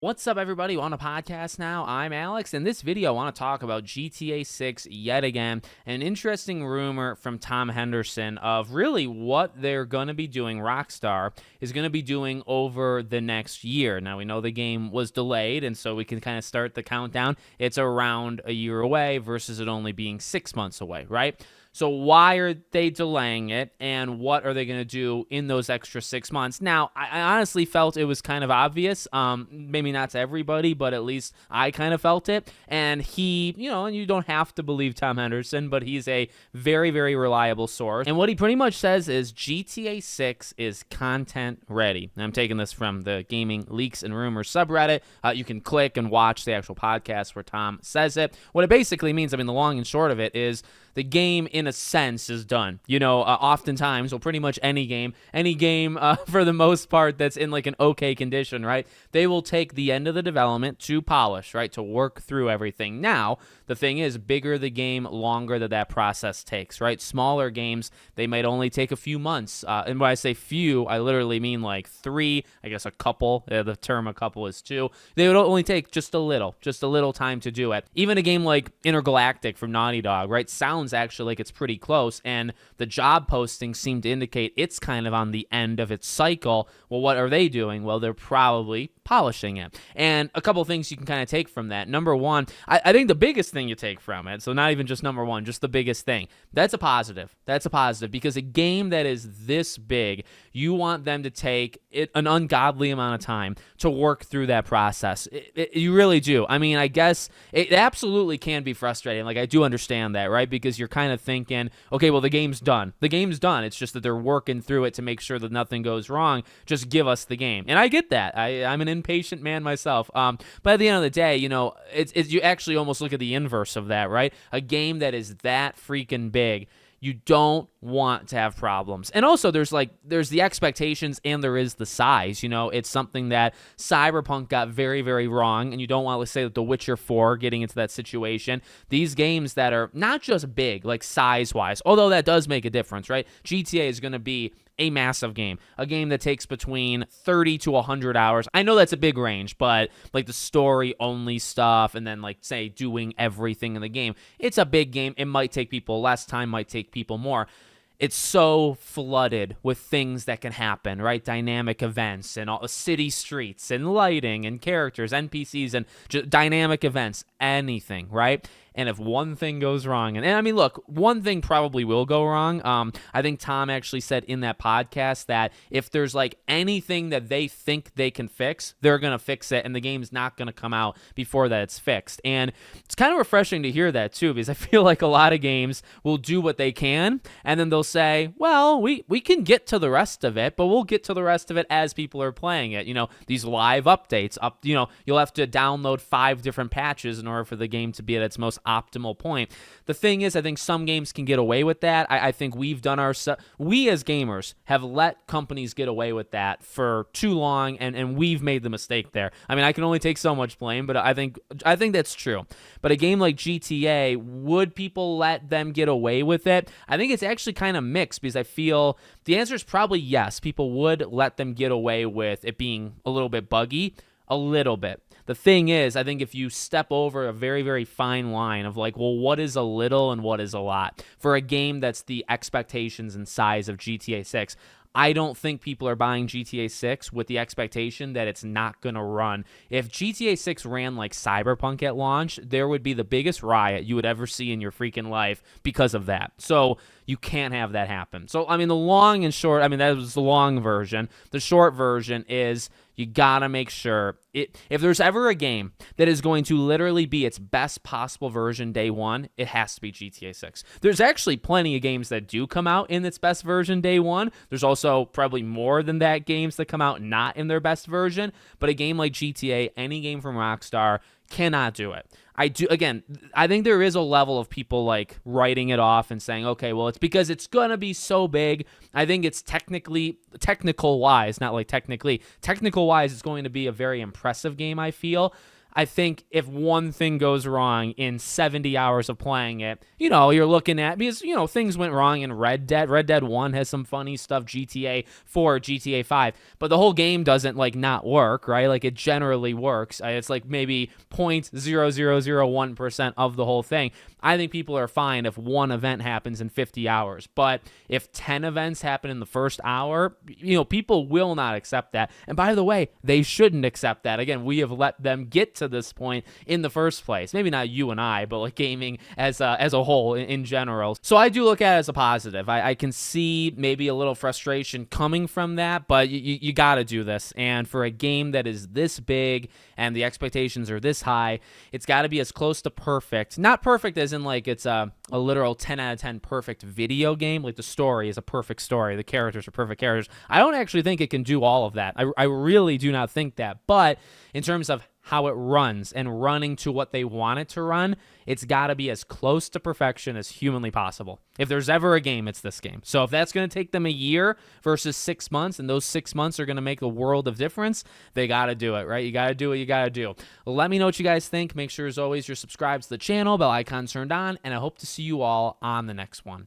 What's up, everybody? On a podcast now. I'm Alex. In this video, I want to talk about GTA 6 yet again. An interesting rumor from Tom Henderson of really what they're going to be doing, Rockstar is going to be doing over the next year. Now, we know the game was delayed, and so we can kind of start the countdown. It's around a year away versus it only being 6 months away, right? So why are they delaying it, and what are they going to do in those extra 6 months? Now, I honestly felt it was kind of obvious, maybe not to everybody, but at least I kind of felt it. And he, and you don't have to believe Tom Henderson, but he's a very, very reliable source. And what he pretty much says is GTA 6 is content ready. And I'm taking this from the Gaming Leaks and Rumors subreddit. You can click and watch the actual podcast where Tom says it. What it basically means, the long and short of it is the game, in a sense, is done. Oftentimes, well, pretty much any game, for the most part, that's in like an okay condition, right? They will take the end of the development to polish, right? To work through everything. Now, the thing is, bigger the game, longer that process takes, right? Smaller games, they might only take a few months. And when I say few, I literally mean like 3, I guess a couple. The term a couple is 2. They would only take just a little time to do it. Even a game like Intergalactic from Naughty Dog, right? Sounds actually like it's pretty close, and the job postings seem to indicate it's kind of on the end of its cycle. Well, what are they doing? Well, they're probably polishing it. And a couple things you can kind of take from that. Number one, I think the biggest thing you take from it, so not even just number one, just the biggest thing, that's a positive. That's a positive, because a game that is this big, you want them to take an ungodly amount of time to work through that process. You really do. I guess it absolutely can be frustrating. Like, I do understand that, right? Because you're kind of thinking, okay, well, the game's done. The game's done. It's just that they're working through it to make sure that nothing goes wrong. Just give us the game. And I get that. I'm an impatient man myself. But at the end of the day, you actually almost look at the inverse of that, right? A game that is that freaking big, you don't want to have problems. And also there's the expectations and there is the size. It's something that Cyberpunk got very, very wrong, and you don't want to say that The Witcher 4 getting into that situation. These games that are not just big, like size-wise, although that does make a difference, right? GTA is going to be a massive game, a game that takes between 30 to 100 hours. I know that's a big range, but like the story-only stuff and then, like, say, doing everything in the game, it's a big game. It might take people less time, might take people more. It's so flooded with things that can happen, right? Dynamic events and all city streets and lighting and characters, NPCs, and just dynamic events, anything, right? And if one thing goes wrong, and look, one thing probably will go wrong. I think Tom actually said in that podcast that if there's like anything that they think they can fix, they're going to fix it, and the game's not going to come out before that it's fixed. And it's kind of refreshing to hear that too, because I feel like a lot of games will do what they can, and then they'll say, well, we can get to the rest of it, but we'll get to the rest of it as people are playing it. These live updates, you'll have to download 5 different patches in order for the game to be at its most optimal point. The thing is, I think some games can get away with that. I think we as gamers have let companies get away with that for too long, and we've made the mistake there. I can only take so much blame, but I think that's true. But a game like GTA, would people let them get away with it? I think it's actually kind of mixed, because I feel the answer is probably yes. People would let them get away with it being a little bit buggy, a little bit. The thing is, I think if you step over a very, very fine line of like, well, what is a little and what is a lot for a game that's the expectations and size of GTA 6, I don't think people are buying GTA 6 with the expectation that it's not going to run. If GTA 6 ran like Cyberpunk at launch, there would be the biggest riot you would ever see in your freaking life because of that. So you can't have that happen. So, the long and short, that was the long version. The short version is you got to make sure if there's ever a game that is going to literally be its best possible version day one, it has to be GTA 6. There's actually plenty of games that do come out in its best version day one. There's also probably more than that games that come out not in their best version. But a game like GTA, any game from Rockstar, cannot do it. I think there is a level of people like writing it off and saying, okay, well, it's because it's going to be so big. I think it's technical wise, it's going to be a very impressive game, I feel. I think if one thing goes wrong in 70 hours of playing it, you're looking at, because, things went wrong in Red Dead. Red Dead 1 has some funny stuff, GTA 4, GTA 5, but the whole game doesn't not work, right? Like it generally works. It's like maybe 0.0001% of the whole thing. I think people are fine if one event happens in 50 hours, but if 10 events happen in the first hour, people will not accept that. And by the way, they shouldn't accept that. Again, we have let them get to this point in the first place. Maybe not you and I, but gaming as a whole in general. So I do look at it as a positive. I can see maybe a little frustration coming from that, but you got to do this. And for a game that is this big and the expectations are this high, it's got to be as close to perfect. Not perfect as in it's a literal 10 out of 10 perfect video game. Like the story is a perfect story. The characters are perfect characters. I don't actually think it can do all of that. I really do not think that. But in terms of how it runs and running to what they want it to run, it's got to be as close to perfection as humanly possible. If there's ever a game, it's this game. So if that's going to take them a year versus 6 months, and those 6 months are going to make a world of difference, they got to do it, right? You got to do what you got to do. Let me know what you guys think. Make sure, as always, you're subscribed to the channel, bell icon turned on, and I hope to see you all on the next one.